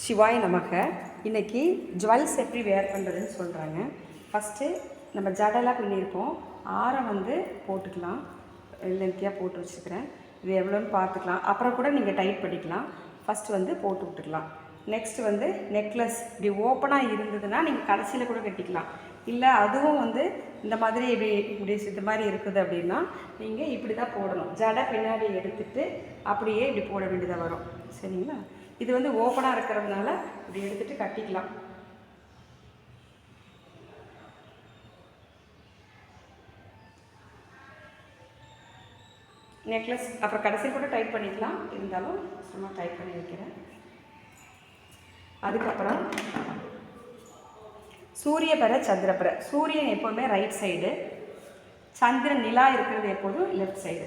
சிவாய் நமக. இன்றைக்கி ஜுவல்ஸ் எப்படி வேர் பண்ணுறதுன்னு சொல்கிறாங்க. ஃபஸ்ட்டு நம்ம ஜடெல்லாம் பண்ணியிருப்போம். ஆரம் வந்து போட்டுக்கலாம். லென்த்தியாக போட்டு வச்சுக்கிறேன். இது எவ்வளோன்னு பார்த்துக்கலாம். அப்புறம் கூட நீங்கள் டைட் பண்ணிக்கலாம். ஃபஸ்ட்டு வந்து போட்டு விட்டுக்கலாம். நெக்ஸ்ட்டு வந்து நெக்லஸ் இப்படி ஓப்பனாக இருந்ததுன்னா நீங்கள் கடைசியில் கூட கட்டிக்கலாம். இல்லை அதுவும் வந்து இந்த மாதிரி இப்படி இந்த மாதிரி இருக்குது அப்படின்னா நீங்கள் இப்படி தான் போடணும். ஜடை பின்னாடி எடுத்துகிட்டு அப்படியே இப்படி போட வேண்டியதாக வரும். சரிங்களா? இது வந்து ஓப்பனாக இருக்கிறதுனால இப்படி எடுத்துகிட்டு கட்டிக்கலாம். நெக்லஸ் அப்புறம் கடைசி கூட டைட் பண்ணிக்கலாம். இருந்தாலும் சும்மா டைட் பண்ணி வைக்கிறேன். அதுக்கப்புறம் சூரியபர சந்திரபர. சூரியன் எப்போதுமே ரைட் சைடு, சந்திரன் நிலா இருக்கிறது எப்போதும் லெஃப்ட் சைடு.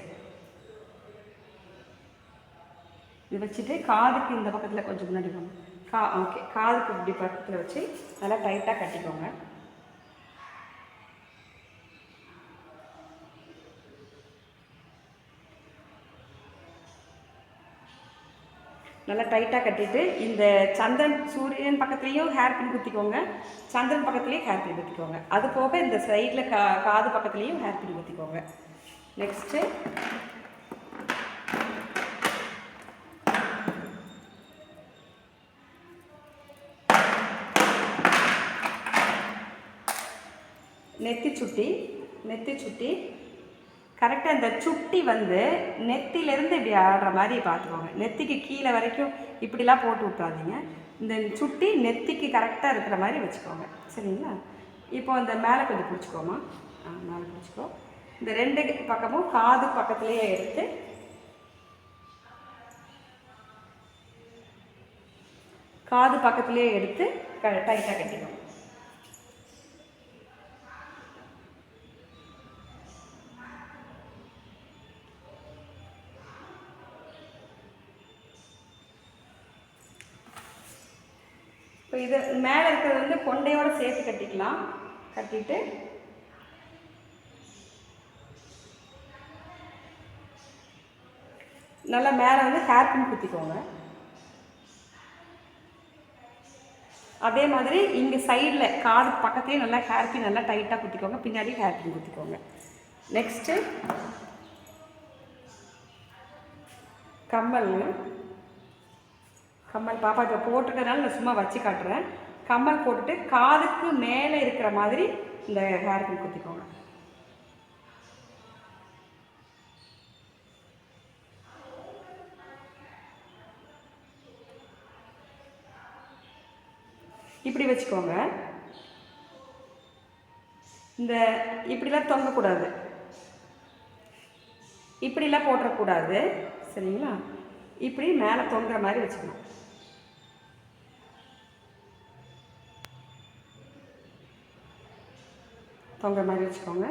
இது வச்சுட்டு காதுக்கு இந்த பக்கத்தில் கொஞ்சம் முன்னாடி போங்க. ஓகே, காதுக்கு இப்படி பக்கத்தில் வச்சு நல்லா டைட்டாக கட்டிக்கோங்க. நல்லா டைட்டாக கட்டிட்டு இந்த சந்திரன் சூரியன் பக்கத்துலேயும் ஹேர் பின் குத்திக்கோங்க, சந்திரன் பக்கத்துலேயும் ஹேர் பின் குத்திக்கோங்க. அது போக இந்த சைடில் காது பக்கத்துலேயும் ஹேர் பின் குத்திக்கோங்க. நெக்ஸ்ட்டு நெத்தி சுட்டி கரெக்டாக இந்த சுட்டி வந்து நெத்திலேருந்து இப்படி ஆடுற மாதிரி பார்த்துக்கோங்க. நெத்திக்கு கீழே வரைக்கும் இப்படிலாம் போட்டு விட்றாதீங்க. இந்த சுட்டி நெத்திக்கு கரெக்டாக இருக்கிற மாதிரி வச்சுக்கோங்க. சரிங்களா? இப்போ இந்த மேலே கொஞ்சம் பிடிச்சிக்கோமா. மேலே பிடிச்சிக்கோ. இந்த ரெண்டு பக்கமும் காது பக்கத்துலேயே எடுத்து டைட்டாக கட்டிக்கோங்க. இப்போ இது மேலே இருக்கிறது வந்து கொண்டையோடு சேர்த்து கட்டிக்கலாம். கட்டிட்டு நல்லா மேலே வந்து ஹேர் பின் குத்திக்கோங்க. அதே மாதிரி இங்கே சைடில் காது பக்கத்துலேயும் நல்லா ஹேர் பின் நல்லா டைட்டாக குத்திக்கோங்க. பின்னாடி ஹேர் பின் குத்திக்கோங்க. நெக்ஸ்ட்டு கம்மல் பாப்பா இப்போ போட்டுக்கிறதுனால நான் சும்மா வச்சு காட்டுறேன். கம்மல் போட்டுட்டு காதுக்கு மேலே இருக்கிற மாதிரி இந்த ஹேர் பின் குத்திக்கோங்க. இப்படி வச்சுக்கோங்க. இந்த இப்படிலாம் தொங்கக்கூடாது, இப்படிலாம் போட்டுறக்கூடாது. சரிங்களா? இப்படி மேலே தொங்குற மாதிரி வச்சுக்கணும். தொங்குற மாதிரி வச்சுக்கோங்க.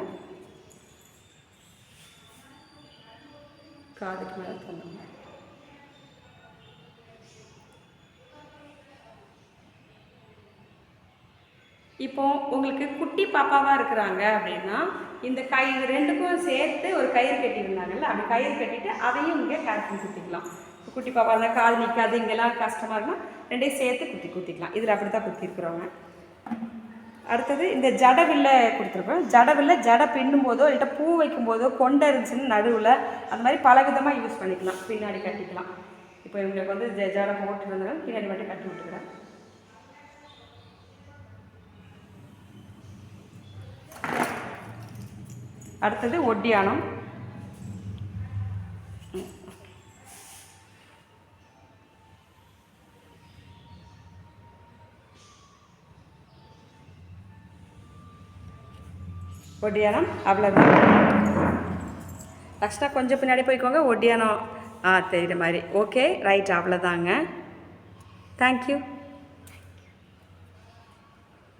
காதுக்கு மேலே தொங்குங்க. இப்போ உங்களுக்கு குட்டி பாப்பாவாக இருக்கிறாங்க அப்படின்னா இந்த ரெண்டுக்கும் சேர்த்து ஒரு கயிறு கட்டியிருந்தாங்கல்ல, அப்படி கயிறு கட்டிட்டு அதையும் இங்கே கரெக்டாக குத்திக்கலாம். குட்டி பாப்பா இருந்தால் காது நிற்காது, இங்கெல்லாம் கஷ்டமாக இருந்தால் ரெண்டையும் சேர்த்து குத்திக்கலாம். இதில் அப்படி தான் குத்திருக்குறோங்க. அடுத்தது இந்த ஜடவில்லை கொடுத்துருக்கோம். ஜடை பின்னும் போதோ இல்லை பூ வைக்கும் போதோ கொண்டை இருந்துச்சுன்னு நடுவில் அந்த மாதிரி பல விதமாக யூஸ் பண்ணிக்கலாம். பின்னாடி கட்டிக்கலாம். இப்போ இவங்களுக்கு வந்து ஜடை போட்டுருந்தாங்க, பின்னாடி மட்டும் கட்டி விட்டுக்கிறேன். அடுத்தது ஒட்டியானம். ஒட்டியானம் அவ்வளோதான். ஃபஸ்ட்டாக கொஞ்சம் பின்னாடி போய்க்கோங்க. ஒட்டியானம் தெரிகிற மாதிரி. ஓகே, ரைட், அவ்வளோதாங்க. தேங்க்யூ.